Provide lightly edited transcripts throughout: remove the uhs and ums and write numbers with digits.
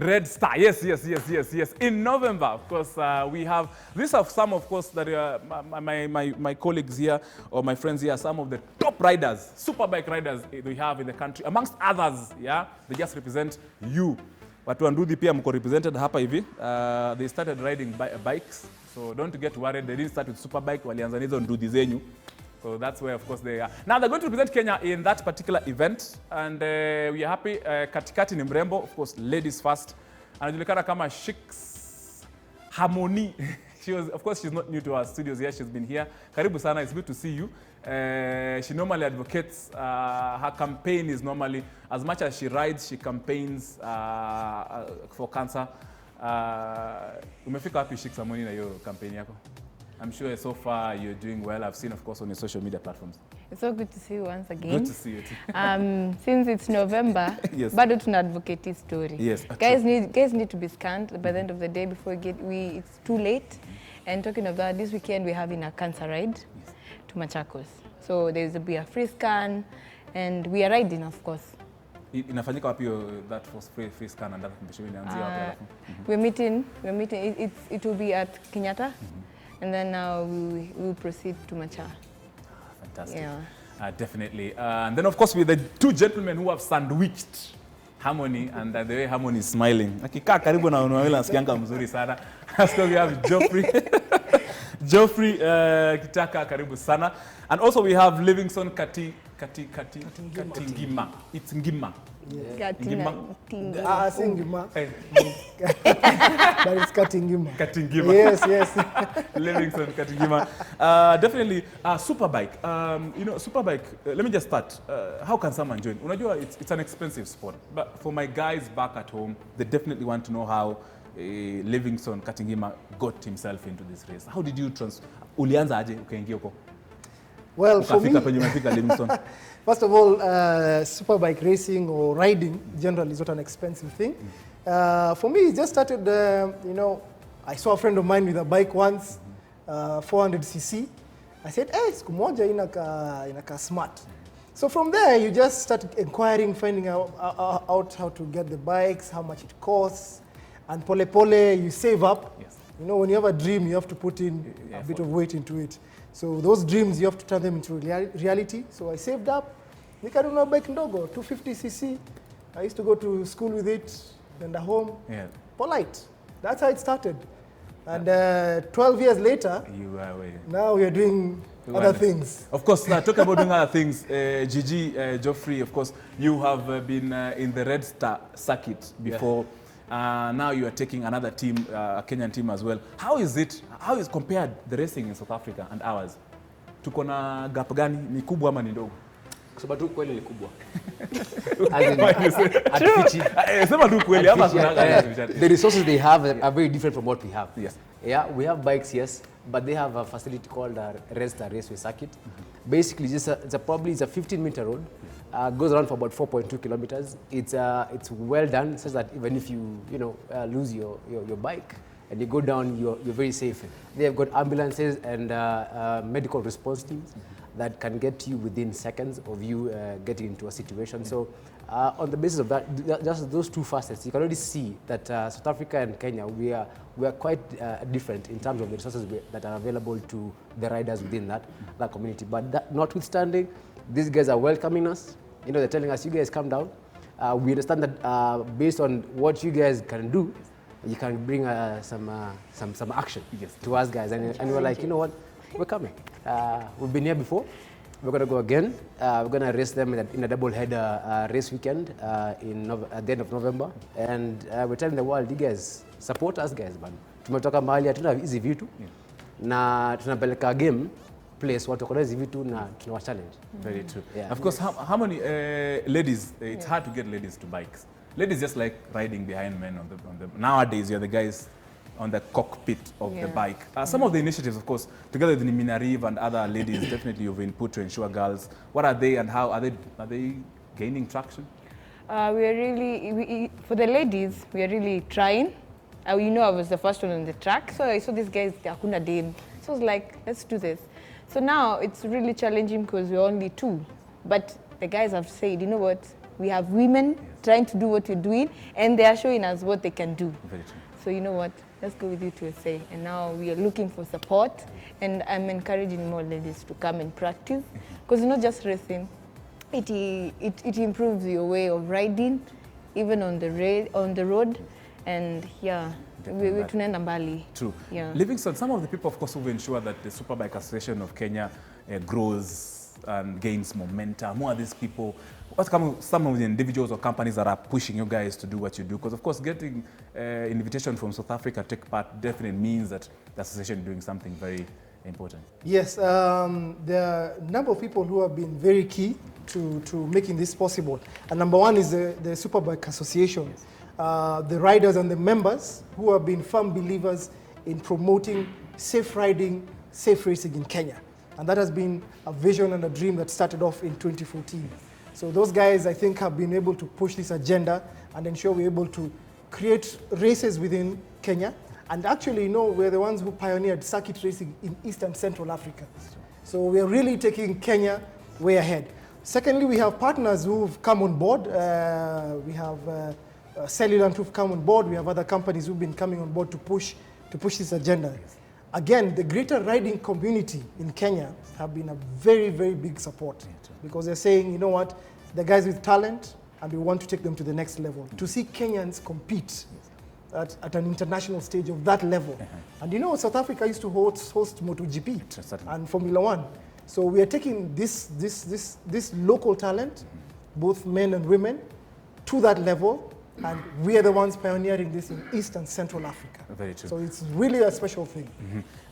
Red Star, yes. In November, of course, we have, these are some, of course, that my colleagues here, or my friends here, some of the top riders, Superbike riders we have in the country, amongst others, yeah? They just represent you. Watu wa Ndudhi pia mko represented hapa hivi. They started riding bikes, so don't get worried, they didn't start with Superbike, walianza hizo Ndudhi zenyu. So that's where, of course, they are. Now, they're going to represent Kenya in that particular event. And we are happy. Katikati ni mrembo, of course, ladies first. Anajulikana kama Shik's Harmony. Of course, she's not new to our studios here. She's been here. Karibu sana, it's good to see you. She normally advocates. Her campaign is normally, as much as she rides, she campaigns for cancer. Umefika wapi Shik's Harmony na hiyo campaign yako? I'm sure so far you're doing well. I've seen, of course, on your social media platforms. It's so good to see you once again. Good to see you too. Since it's November, yes. bado tuna advocate this story. Yes. Guys need to be scanned by the end of the day before it's too late. And talking of that, this weekend we're having a cancer ride to Machakos. So there's be a free scan, and we are riding, of course. Inafanyika wapi that was free scan and that inaanzia wapi alafu? We're meeting. It will be at Kenyatta. And then now we will proceed to Macha. Fantastic. Yeah. Definitely. And then, of course, with the two gentlemen who have sandwiched Harmony, and the way Harmony is smiling. Akikaa karibu na unawela nasikianga mzuri sana. So we have Geoffrey. Geoffrey Kitaka karibu sana. And also we have Livingston Katingima. It's Ngima. Yeah. Ngima. Singima. But it's Katingima. Katingima. Yes. Livingston Katingima. Definitely Superbike. Superbike, let me just start. How can someone join? Unajua, it's an expensive sport. But for my guys back at home, they definitely want to know how Livingston Katingima got himself into this race. How did you ulianza aje ukaingia huko? Well, for me, Livingston. First of all, Superbike racing or riding generally is not an expensive thing. For me, it just started, I saw a friend of mine with a bike once, 400cc. I said, hey, siku moja inaka smart. So from there, you just start inquiring, finding out how to get the bikes, how much it costs, and pole, you save up. Yes. When you have a dream, you have to put in a bit of weight into it. So those dreams, you have to turn them into reality. So I saved up. Nikanunua bike ndogo, 250cc. I used to go to school with it, and at home. Yeah. Polite. That's how it started. And 12 years later, now we are doing other things. Of course, talk about doing other things. Gigi, Geoffrey, of course, you have been in the Red Star circuit before. Yeah. Now you are taking another team, a Kenyan team as well. How is compared the racing in South Africa and ours? Tuko na gap gani? Ni kubwa ama ni ndogo? Kusema tu kweli ni kubwa. Sema tu kweli ama the resources they have are very different from what we have. Yes. Yeah, we have bikes, yes, but they have a facility called Red Star Raceway Circuit. Basically, it's a 15-meter road. Goes around for about 4.2 kilometers. It's well done, such that even if you lose your bike and you go down, you're very safe. They have got ambulances and medical response teams that can get you within seconds of you getting into a situation. So on the basis of that, just those two facets, you can already see that South Africa and Kenya, we are quite different in terms of the resources that are available to the riders within that community. But that notwithstanding, these guys are welcoming us. They're telling us, you guys come down. We understand that based on what you guys can do, you can bring some action to us guys. And we're like, you know what, we're coming. We've been here before. We're going to go again. We're going to race them in a double-header race weekend at the end of November. And we're telling the world, you guys, support us guys, man. Tumetoka mahali hatuna hizi vitu na tunapeleka game place watu wako hizi vitu na tunawa challenge. Very true. Yeah. Of course, how many ladies, it's hard to get ladies to bikes. Ladies just like riding behind men on the nowadays you're the guys on the cockpit of the bike. Some of the initiatives, of course, together with Minariv and other ladies, definitely you've input to ensure girls. What are they and how are they gaining traction? We are really, for the ladies, we are really trying. I was the first one on the track, so I saw these guys, hakuna dame. So I was like, let's do this. So now it's really challenging because we're only two. But the guys have said, you know what, We have women trying to do what we're doing, and they are showing us what they can do. Very true. So you know what? Let's go with you to SA. And now we are looking for support, and I'm encouraging more ladies to come and practice, because not just racing, it improves your way of riding, even on the road, and yeah. We tunaenda mbali. True. Yeah. Livingston, some of the people, of course, who ensure that the Superbike Association of Kenya grows and gains momentum. Who are these people? What some of the individuals or companies that are pushing you guys to do what you do? Because, of course, getting invitation from South Africa to take part definitely means that the association is doing something very important. Yes, there are a number of people who have been very key to making this possible. And number one is the Superbike Association. Yes. The riders and the members who have been firm believers in promoting safe riding, safe racing in Kenya. And that has been a vision and a dream that started off in 2014. So those guys, I think, have been able to push this agenda and ensure we're able to create races within Kenya. And actually, we're the ones who pioneered circuit racing in East and Central Africa. So we're really taking Kenya way ahead. Secondly, we have partners who've come on board. We have Cellulant who've come on board. We have other companies who've been coming on board to push this agenda. Again, the greater riding community in Kenya have been a very, very big support, because they're saying, you know what, the guys with talent, and we want to take them to the next level. To see Kenyans compete at an international stage of that level. And South Africa used to host MotoGP and Formula One. So we are taking this local talent, both men and women, to that level. And we are the ones pioneering this in East and Central Africa. Very true. So it's really a special thing.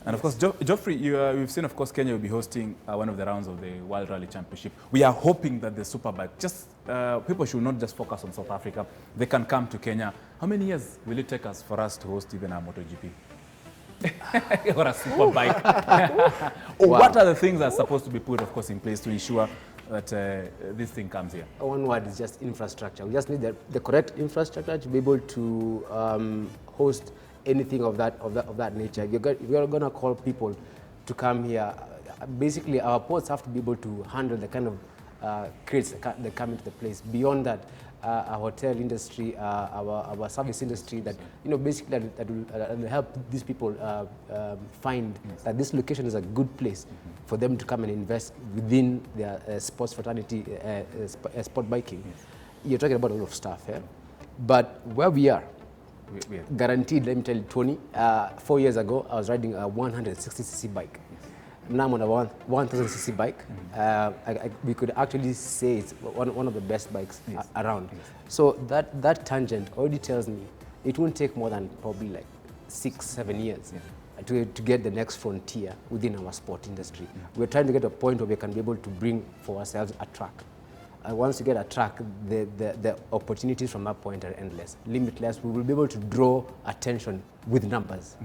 And of course, Geoffrey, we've seen, of course, Kenya will be hosting one of the rounds of the World Rally Championship. We are hoping that the Superbike, people should not just focus on South Africa. They can come to Kenya. How many years will it take us for us to host even our MotoGP? Or a Superbike? Or what are the things that are supposed to be put, of course, in place to ensure that this thing comes here? One word is just infrastructure. We just need the correct infrastructure to be able to host anything of that nature. If you're going to call people to come here, basically our ports have to be able to handle the kind of crates that come into the place. Beyond that, our hotel industry, our service industry, that basically that will help these people find that this location is a good place for them to come and invest within their sports fraternity, sport biking. You're talking about a lot of stuff here, but where we are, guaranteed. Let me tell you, Tony. 4 years ago, I was riding a 160cc bike. Now I'm on a 1000cc bike. We could actually say it's one of the best bikes around. So that tangent already tells me it won't take more than probably like 6-7 years to get the next frontier within our sport industry. We're trying to get to a point where we can be able to bring for ourselves a track. And once you get a track, the opportunities from that point are endless, limitless. We will be able to draw attention with numbers.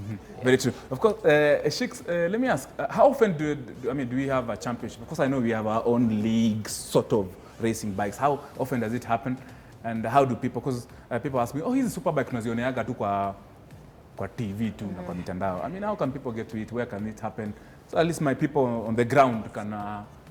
Very true. Of course, Shiks, let me ask, how often do we have a championship? Of course, I know we have our own league, sort of racing bikes. How often does it happen? And how do people, because people ask me, oh, hizi Superbike tunazioneaga tu kwa TV tu na kwa mitandao. I mean, how can people get to it? Where can it happen? So at least my people on the ground can...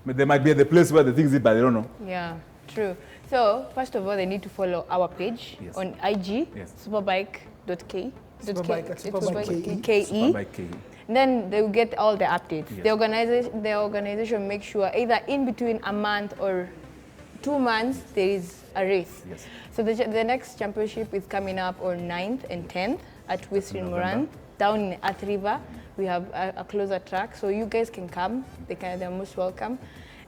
they might be at the place where the things is, but they don't know. Yeah, true. So, first of all, they need to follow our page on IG, superbike.ke. Superbike KE. Then they will get all the updates. Yes. The organization makes sure either in between a month or 2 months, there is a race. Yes. So the next championship is coming up on 9th and 10th at Western Moran, down in Earth River. We have a closer track, so you guys can come. They're most welcome.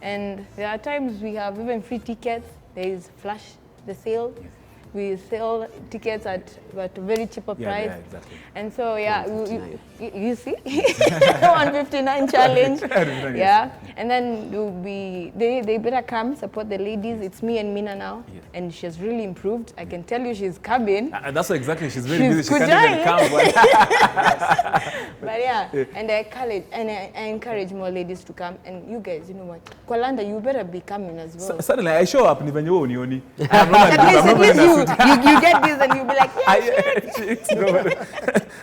And there are times we have even free tickets. There is flash the sale. We sell tickets at a very cheaper price. Yeah, exactly. And so, you see, 159 challenge. Yeah, and then they better come support the ladies. It's me and Mina now, and she's really improved. I can tell you, she's coming. That's exactly. She's very busy. She can't even come. But and I encourage more ladies to come. And you guys, you know what? Kwalanda, you better be coming as well. Suddenly, I show up. Nioni. At least you get this and you'll be like,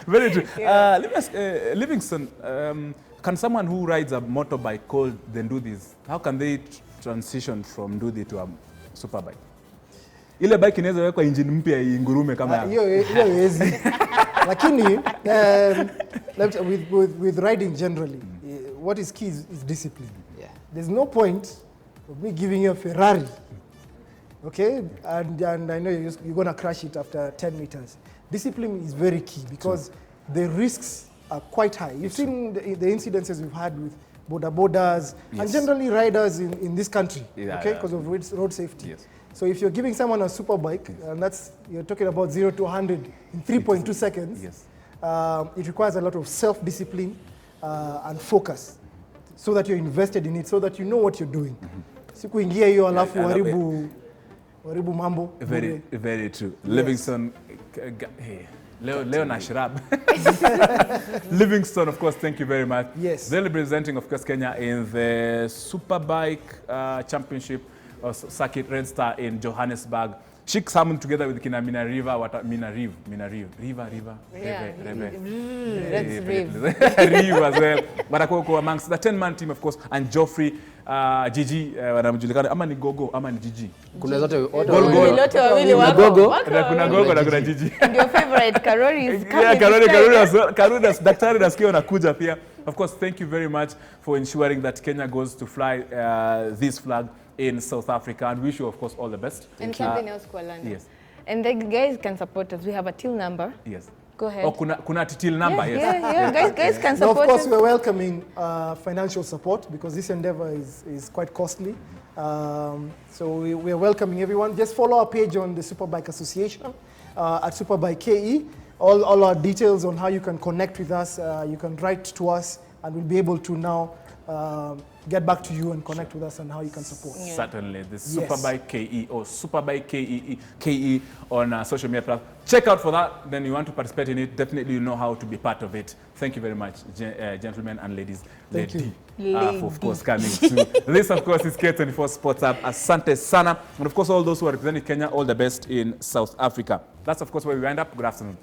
Very true. Let me ask, Livingston, can someone who rides a motorbike then do this? How can they transition from Ndudi to a Superbike? ile bike inaweza wekwa engine mpya ingurume kama yako. Hiyo haiwezi. Lakini with riding generally, what is key is discipline. Yeah. There's no point of me giving you a Ferrari, okay, and I know you're going to crash it after 10 meters. Discipline is very key because the risks are quite high. You've seen the incidences we've had with bodas and generally riders in this country, okay, because of road safety. Yes. So if you're giving someone a Superbike, and you're talking about 0 to 100 in 3.2 seconds, Yes. It requires a lot of self-discipline and focus so that you're invested in it, so that you know what you're doing. Sikuingia hiyo alafu waribu mambo. Very true. Livingston, hey, Leo na Shrab. Livingston, of course, thank you very much. Yes. They're representing, of course, Kenya in the Superbike Championship circuit Red Star in Johannesburg. Sheik Salmon together with Kina Mina Riva, Riva. Yeah, Riv that's as well. Barakoko amongst the 10-man team, of course, and Geoffrey, Gigi, wanamjulikana ama ni Gogo ama ni Gigi. Kuna zote Wote wawili wako. Gogo. Na kuna Gogo na kuna Gigi. Your favorite Karori is coming. Yeah, Karori as well. Karori, daktari nasikia anakuja pia. Of course, thank you very much for ensuring that Kenya goes to fly this flag in South Africa, and wish you, of course, all the best. And something else, Kwalanda. Yes. And the guys can support us. We have a till number. Yes. Go ahead. Oh, kuna till number, yes. Yeah. Guys can Now, support of course, us. we're welcoming financial support because this endeavor is quite costly. So we're welcoming everyone. Just follow our page on the Superbike Association at Superbike KE. All our details on how you can connect with us, you can write to us, and we'll be able to now get back to you and connect with us on how you can support. Yeah. Certainly, the Superbike KE or Superbike KE on social media platforms. Check out for that. Then you want to participate in it, definitely you know how to be part of it. Thank you very much, gentlemen and ladies. Thank you. For, of course, coming to this, of course, is K24 Sports Hub. Asante sana. And of course, all those who are representing Kenya, all the best in South Africa. That's, of course, where we wind up. Good afternoon.